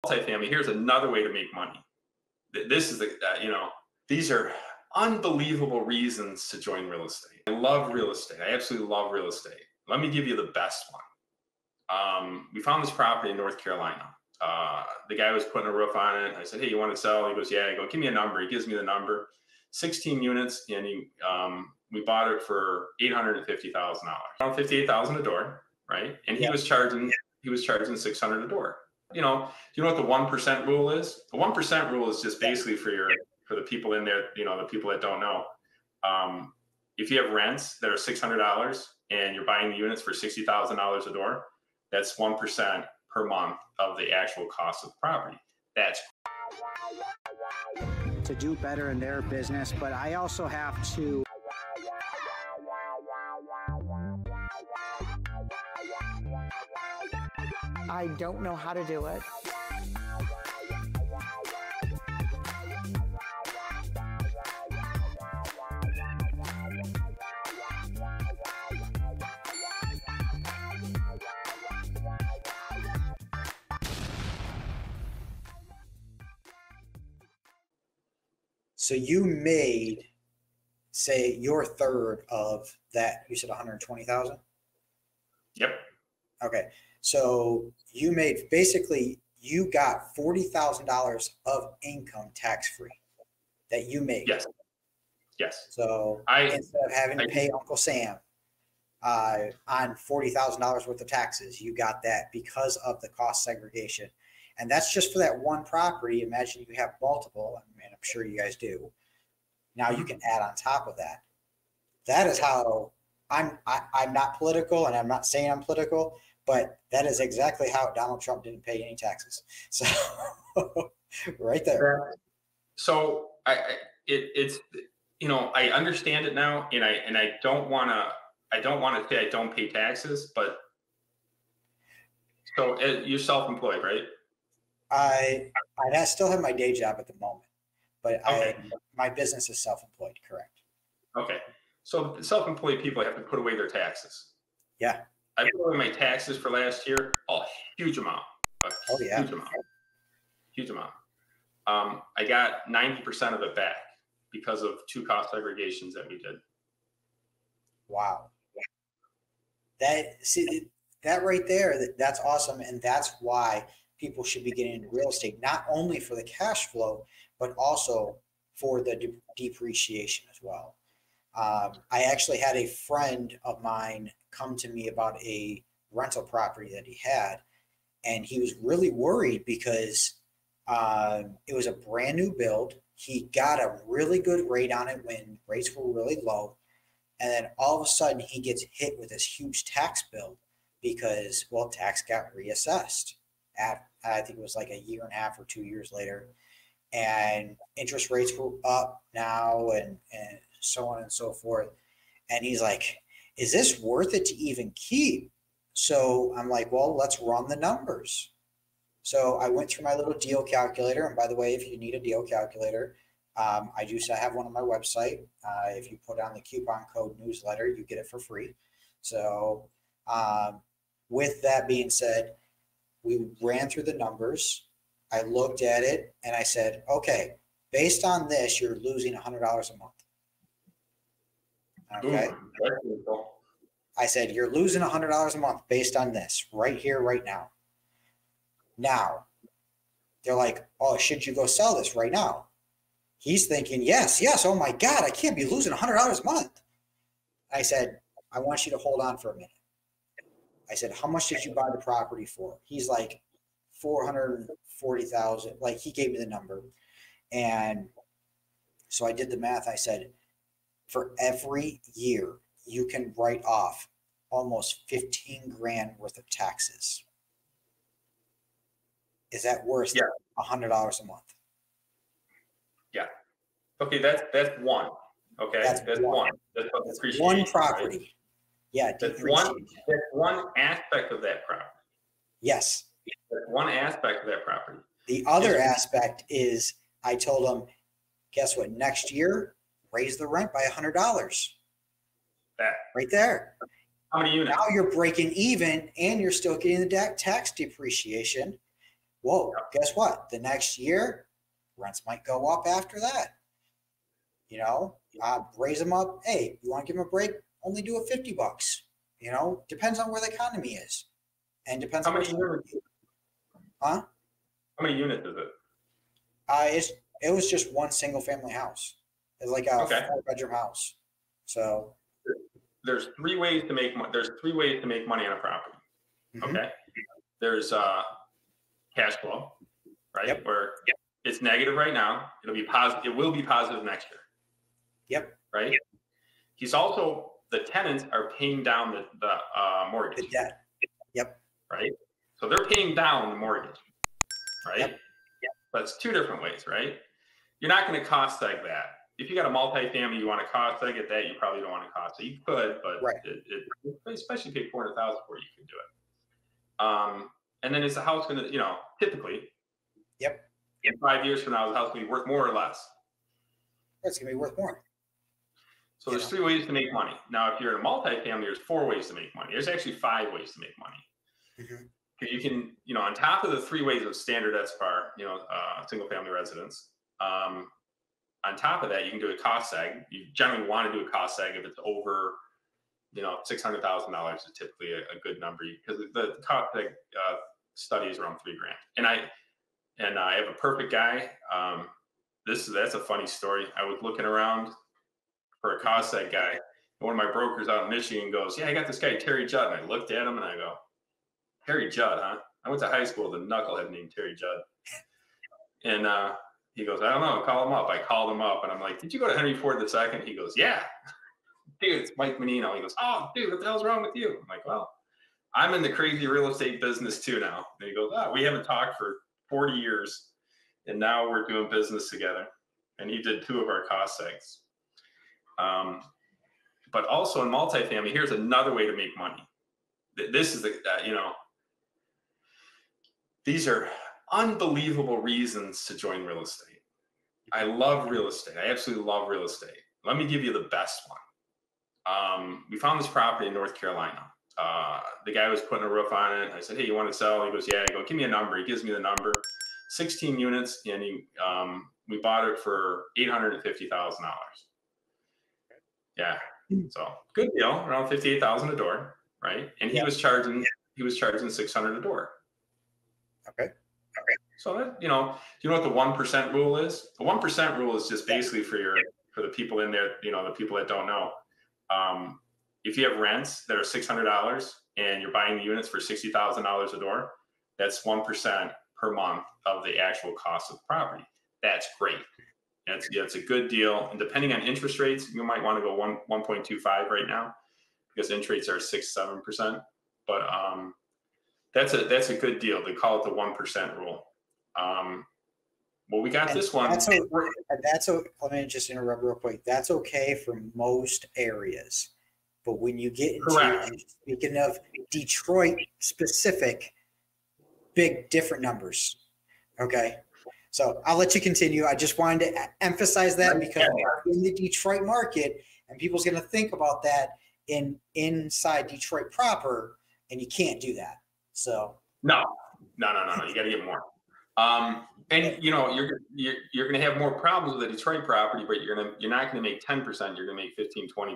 multifamily, here's another way to make money. This is these are unbelievable reasons to join real estate. I love real estate. I absolutely love real estate. Let me give you the best one. We found this property in North Carolina. The guy was putting a roof on it. I said, hey, you want to sell? He goes, yeah. I go, give me a number. He gives me the number, 16 units. And we bought it for $850,000, around $58,000 a door. Right. And he was charging $600 a door. Do you know what the 1% rule is? The 1% rule is just basically for the people in there, the people that don't know. If you have rents that are $600 and you're buying the units for $60,000 a door, that's 1% per month of the actual cost of the property. That's to do better in their business, but I also have to I don't know how to do it. So you made, say, your third of that. You said 120,000. Yep. Okay. So you made, basically, you got $40,000 of income tax-free that you made. Yes. Yes. So instead of having to pay Uncle Sam on $40,000 worth of taxes, you got that because of the cost segregation. And that's just for that one property. Imagine you have multiple, and I'm sure you guys do. Now you can add on top of that. That is how I'm not political, and I'm not saying I'm political, but that is exactly how Donald Trump didn't pay any taxes. So right there. So it's I understand it now, and I don't want to say I don't pay taxes, but so you're self-employed, right? I still have my day job at the moment, but okay. My business is self-employed, correct? Okay. So self-employed people have to put away their taxes. Yeah. I put away my taxes for last year, a huge amount. Huge amount. I got 90% of it back because of 2 cost segregations that we did. Wow. That right there, that's awesome. And that's why people should be getting into real estate, not only for the cash flow, but also for the depreciation as well. I actually had a friend of mine come to me about a rental property that he had, and he was really worried because it was a brand new build. He got a really good rate on it when rates were really low. And then all of a sudden he gets hit with this huge tax bill because, tax got reassessed at, I think it was like a year and a half or 2 years later. And interest rates were up now and so on and so forth. And he's like, is this worth it to even keep? So I'm like, well, let's run the numbers. So I went through my little deal calculator. And by the way, if you need a deal calculator, I do have one on my website. If you put on the coupon code newsletter, you get it for free. So with that being said, we ran through the numbers. I looked at it and I said, okay, based on this, you're losing $100 a month. Okay. I said, you're losing $100 a month based on this right here, right now. Now, they're like, oh, should you go sell this right now? He's thinking, yes. Oh my God, I can't be losing $100 a month. I said, I want you to hold on for a minute. I said, how much did you buy the property for? He's like, 440,000. Like, he gave me the number. And so I did the math. I said, for every year, you can write off almost 15 grand worth of taxes. Is that worth $100 a month? Yeah. Okay, that's one. Okay, that's one. That's one property. Right? Yeah, that's one aspect of that property. Yes. That's one aspect of that property. The other aspect is I told them, guess what? Next year, raise the rent by $100. That right there. How many units? Now you're breaking even, and you're still getting the tax depreciation. Whoa, guess what? The next year, rents might go up after that. Raise them up. Hey, you want to give them a break? Only do it $50. Depends on where the economy is, and depends How on many units? Huh? How many units is it? It was just one single family house. It's like a 4-bedroom house. So there's three ways to make money. There's three ways to make money on a property. Mhm. Okay. There's cash flow, right? Yep. Where it's negative right now. It'll be positive. It will be positive next year. Yep. Right. Yep. He's also, the tenants are paying down the mortgage. The debt. Yep. Right. So they're paying down the mortgage. Right. Yep. But it's two different ways, right? You're not going to cost seg that. If you got a multifamily, you want to cost seg at that, you probably don't want to cost it. You could, but right. Especially pay $400,000 for it, you could do it. And then is the house going to, typically, yep, in 5 years from now, is the house going to be worth more or less? It's going to be worth more. So there's three ways to make money. Now, if you're in a multifamily, there's 4 ways to make money. There's actually 5 ways to make money. Mm-hmm. You can, on top of the 3 ways of standard SFAR, single family residence, on top of that, you can do a cost seg. You generally want to do a cost seg if it's over, $600,000 is typically a good number, because the cost seg study is around $3,000. And I have a perfect guy. That's a funny story. I was looking around for a cost seg guy. And one of my brokers out in Michigan goes, "Yeah, I got this guy Terry Judd." And I looked at him and I go, "Terry Judd, huh? I went to high school with a knucklehead named Terry Judd." And he goes, "I don't know, call him up." I called him up and I'm like, "Did you go to Henry Ford II?" He goes, "Yeah." "Dude, it's Mike Menino." He goes, "Oh, dude, what the hell's wrong with you?" I'm like, "Well, I'm in the crazy real estate business too now." And he goes, "Oh, we haven't talked for 40 years and now we're doing business together." And he did 2 of our cost segs. But also in multifamily, here's another way to make money. This is these are unbelievable reasons to join real estate. I love real estate. I absolutely love real estate. Let me give you the best one. We found this property in North Carolina. The guy was putting a roof on it. I said, "Hey, you want to sell?" He goes, "Yeah." I go, "Give me a number." He gives me the number, 16 units, and we bought it for $850,000. Yeah, so good deal, around $58,000 a door, right? And he was charging $600 a door. Okay. So that, do you know what the 1% rule is? The 1% rule is just basically for the people in there, the people that don't know. If you have rents that are $600 and you're buying the units for $60,000 a door, that's 1% per month of the actual cost of the property. That's great. It's a good deal. And depending on interest rates, you might want to go 1.25 right now, because interest rates are 6-7%. But that's a good deal. They call it the 1% rule. Well, we got this one. Let me just interrupt real quick. That's okay for most areas, but when you get into, speaking of Detroit specific, big different numbers. Okay. So I'll let you continue. I just wanted to emphasize that because we're in the Detroit market and people's going to think about that inside Detroit proper, and you can't do that. So no. You got to get more. And you're going to have more problems with a Detroit property, but you're not going to make 10%. You're going to make 15, 20%.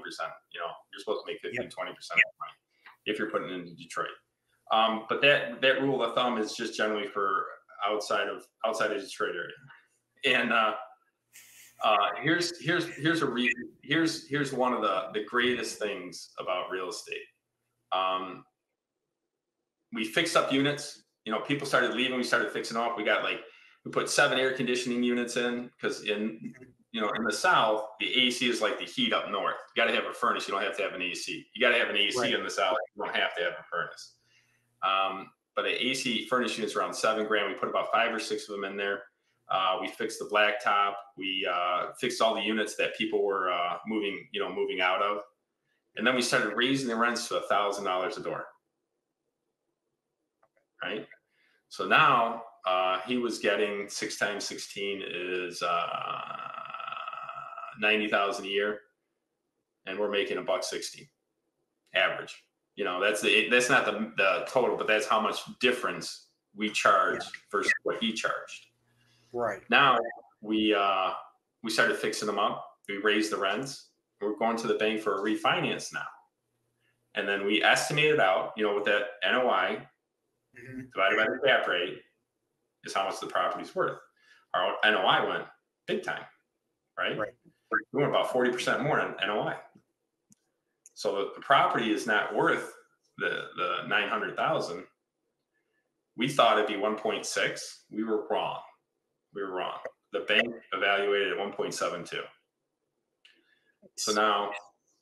You're supposed to make 15, 20% of money if you're putting it into Detroit. But that rule of thumb is just generally for outside of Detroit area. And here's one of the greatest things about real estate. We fixed up units. People started leaving. We started fixing up. We put 7 air conditioning units in, because in the South, the AC is like the heat up north. You got to have a furnace. You don't have to have an AC. You got to have an AC in the South. You don't have to have a furnace. But the AC furnace units around $7,000. We put about 5 or 6 of them in there. We fixed the blacktop. We fixed all the units that people were moving out of, and then we started raising the rents to $1,000 a door. Right. So now he was getting 6 times 16 is $90,000 a year, and we're making $160 average. That's not the total, but that's how much difference we charge versus what he charged. Right. Now we started fixing them up. We raised the rents. We're going to the bank for a refinance now. And then we estimated out, with that NOI divided by the cap rate is how much the property's worth. Our NOI went big time, right? We went about 40% more on NOI. So the property is not worth the 900,000. We thought it'd be 1.6. We were wrong. The bank evaluated at 1.72.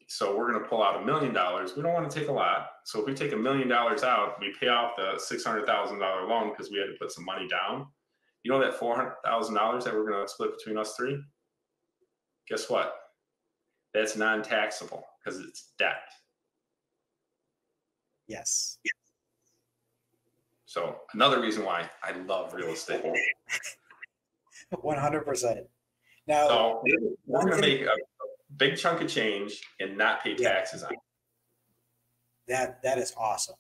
So we're going to pull out $1 million. We don't want to take a lot. So if we take $1 million out, we pay off the $600,000 loan because we had to put some money down. You know that $400,000 that we're going to split between us three? Guess what? That's non-taxable because it's debt. Yes. So another reason why I love real estate. 100%. Now, so we're going to make a big chunk of change and not pay taxes on it. That is awesome.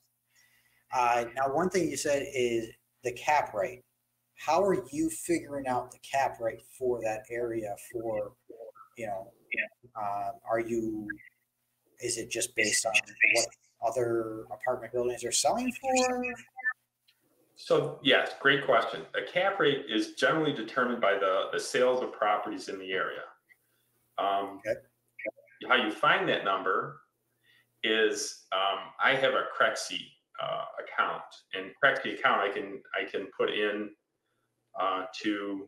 Now, one thing you said is the cap rate. How are you figuring out the cap rate for that area? Is it just based on what other apartment buildings are selling for? So yes, great question. A cap rate is generally determined by the sales of properties in the area. How you find that number is I have a Crexi account, and Crexi account I can put in to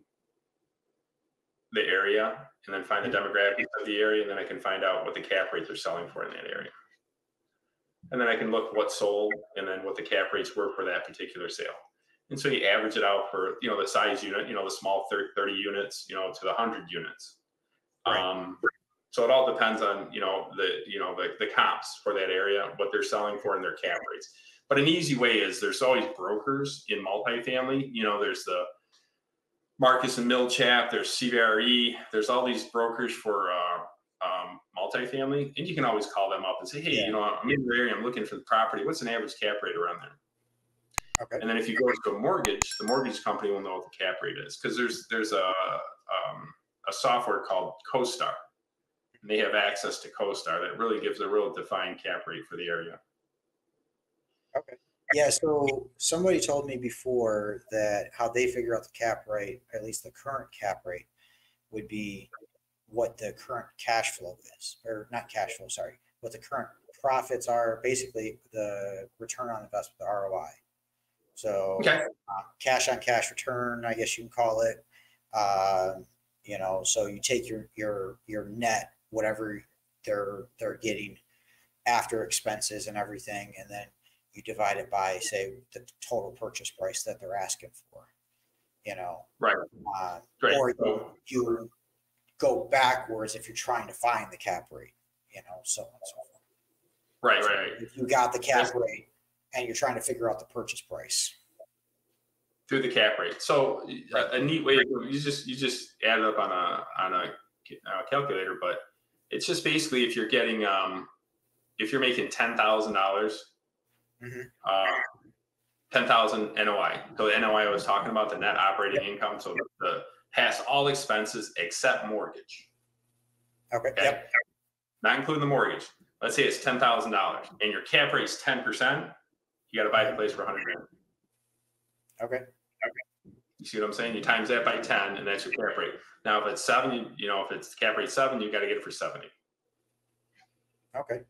the area and then find the demographics of the area, and then I can find out what the cap rates are selling for in that area. And then I can look what sold and then what the cap rates were for that particular sale. And so you average it out for, the size unit, the small 30 units, to the 100 units. Right. So it all depends on, the comps for that area, what they're selling for and their cap rates. But an easy way is there's always brokers in multifamily. There's the Marcus and Millichap, there's CBRE, there's all these brokers for multifamily, and you can always call them up and say, hey, I'm in your area, I'm looking for the property. What's an average cap rate around there? Okay. And then if you go to a mortgage, the mortgage company will know what the cap rate is, because there's a software called CoStar, and they have access to CoStar that really gives a real defined cap rate for the area. Okay. Yeah, so somebody told me before that how they figure out the cap rate, at least the current cap rate, would be what the current cash flow is, or not cash flow, sorry, what the current profits are, basically the return on investment, the ROI. So cash on cash return, I guess you can call it. So you take your net, whatever they're getting after expenses and everything, and then you divide it by, say, the total purchase price that they're asking for, Right. Or you go backwards if you're trying to find the cap rate, so on and so forth. Right. If you got the cap rate and you're trying to figure out the purchase price through the cap rate. So a neat way, you just add it up on a calculator, but it's just basically if you're getting, if you're making $10,000, 10,000 NOI. So the NOI I was talking about, the net operating income. So the past all expenses except mortgage. Okay. Yep. Not including the mortgage. Let's say it's $10,000 and your cap rate is 10%. You got to buy the place for $100,000. Okay. You see what I'm saying? You times that by 10, and that's your cap rate. Now, if it's 7, if it's cap rate 7, you got to get it for 70. Okay.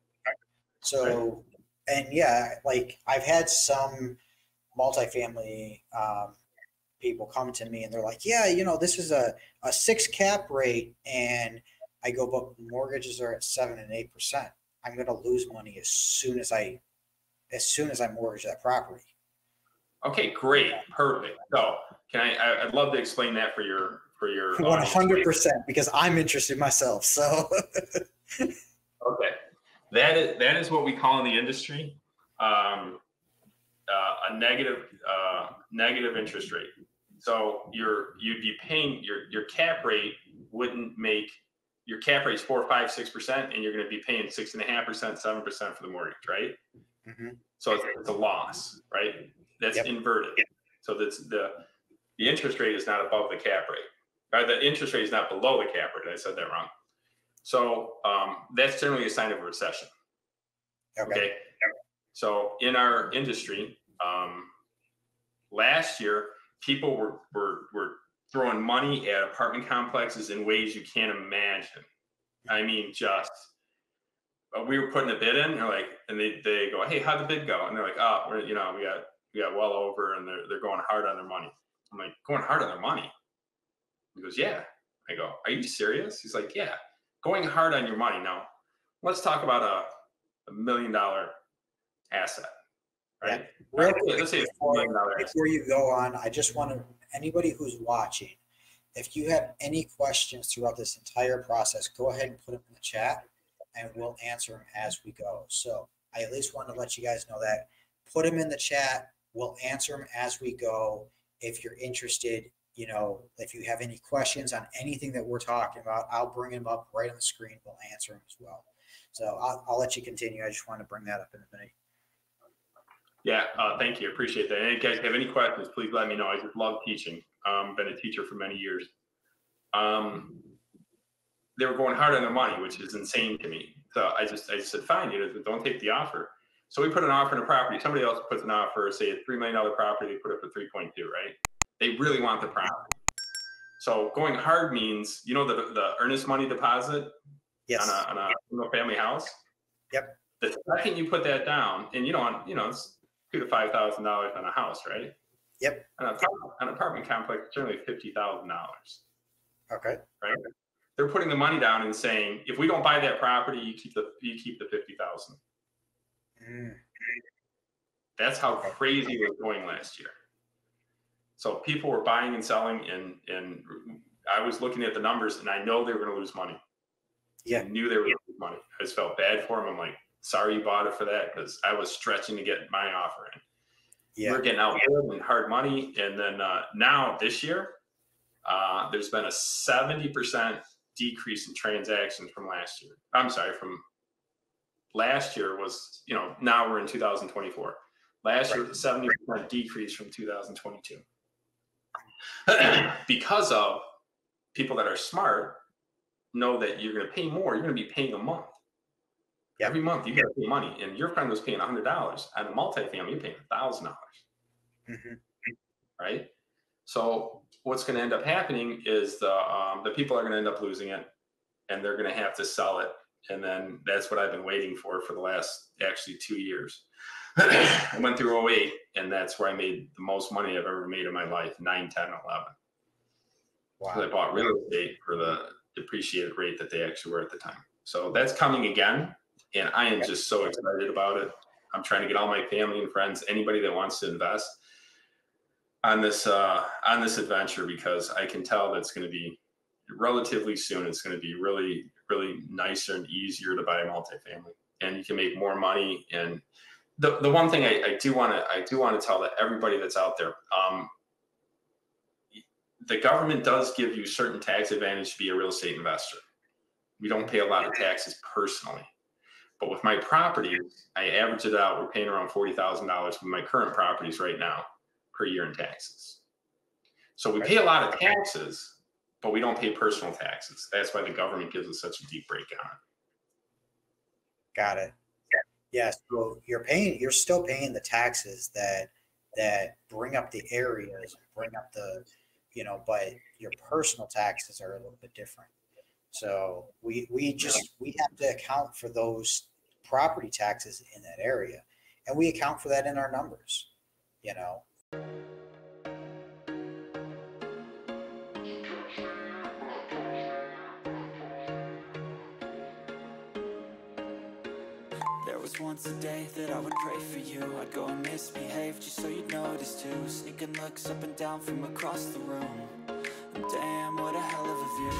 So, and like I've had some multifamily people come to me and they're like, this is a 6 cap rate, and I go, but mortgages are at 7 and 8%. I'm going to lose money as soon as I mortgage that property. Okay, great, perfect. So, I'd love to explain that for your 100%, because I'm interested myself. So, okay, that is what we call in the industry a negative interest rate. So you'd be paying your cap rate wouldn't make your cap rate's 4, 5, 6%, and you're going to be paying 6.5%, 7% for the mortgage, right? Mm-hmm. So it's a loss, right? That's inverted. So that's the interest rate is not above the cap rate. Or the interest rate is not below the cap rate. I said that wrong. So that's generally a sign of a recession. Okay. So in our industry, last year, people were throwing money at apartment complexes in ways you can't imagine. I mean, just we were putting a bid in, and they go, "Hey, how'd the bid go?" And they're like, "Oh, we got well over, and they're going hard on their money." I'm like, "Going hard on their money?" He goes, "Yeah." I go, "Are you serious?" He's like, "Yeah, going hard on your money." Now, let's talk about a $1 million asset, right? Yeah. Let's say it's $1 million asset. Before you go on, I just want to, anybody who's watching, if you have any questions throughout this entire process, go ahead and put them in the chat and we'll answer them as we go. So I at least want to let you guys know that. Put them in the chat. We'll answer them as we go. If you're interested, if you have any questions on anything that we're talking about, I'll bring them up right on the screen. We'll answer them as well. So I'll let you continue. I just want to bring that up in a minute. Yeah, thank you. Appreciate that. And if you guys have any questions, please let me know. I just love teaching. Been a teacher for many years. They were going hard on their money, which is insane to me. So I just said, fine, don't take the offer. So we put an offer in a property. Somebody else puts an offer, say a $3 million property, they put it for 3.2, right? They really want the property. So going hard means, the earnest money deposit Yes. on a single family house. Yep. The second you put that down, and it's $2,000 to $5,000 on a house, right? Yep. An apartment complex is generally $50,000. Okay. Right. They're putting the money down and saying, if we don't buy that property, you keep the $50,000. That's how crazy it was going last year. So people were buying and selling, and I was looking at the numbers, and I know they were going to lose money. Yeah. I knew they were going to lose money. I just felt bad for them. I'm like, sorry you bought it for that, because I was stretching to get my offer in. Yeah. We're getting out and hard money. And then now this year, there's been a 70% decrease in transactions from last year. I'm sorry, from last year was, now we're in 2024. Last year was a 70% decrease from 2022. Because of people that are smart know that you're going to pay more. You're going to be paying a month. Yeah. Every month you got to pay money. And your friend was paying $100. On a multifamily, you're paying $1,000. Mm-hmm. Right? So what's going to end up happening is the people are going to end up losing it, and they're going to have to sell it. And then that's what I've been waiting for the last actually 2 years. I went through 2008, and that's where I made the most money I've ever made in my life, 9, 10, 11. Wow. I bought real estate for the depreciated rate that they actually were at the time. So that's coming again, and I am just so excited about it. I'm trying to get all my family and friends, anybody that wants to invest on this adventure, because I can tell that it's going to be relatively soon. It's going to be really, really nicer and easier to buy a multifamily, and you can make more money. And the one thing I do want to tell that everybody that's out there, the government does give you certain tax advantage to be a real estate investor. We don't pay a lot of taxes personally, but with my properties, I average it out. We're paying around $40,000 with my current properties right now per year in taxes. So we pay a lot of taxes, but we don't pay personal taxes. That's why the government gives us such a deep break on it. Got it. Yeah. So you're still paying the taxes that bring up the areas, bring up the, but your personal taxes are a little bit different. So we have to account for those property taxes in that area, and we account for that in our numbers, There was once a day that I would pray for you. I'd go and misbehave just so you'd notice too. Sneaking looks up and down from across the room. And damn, what a hell of a view.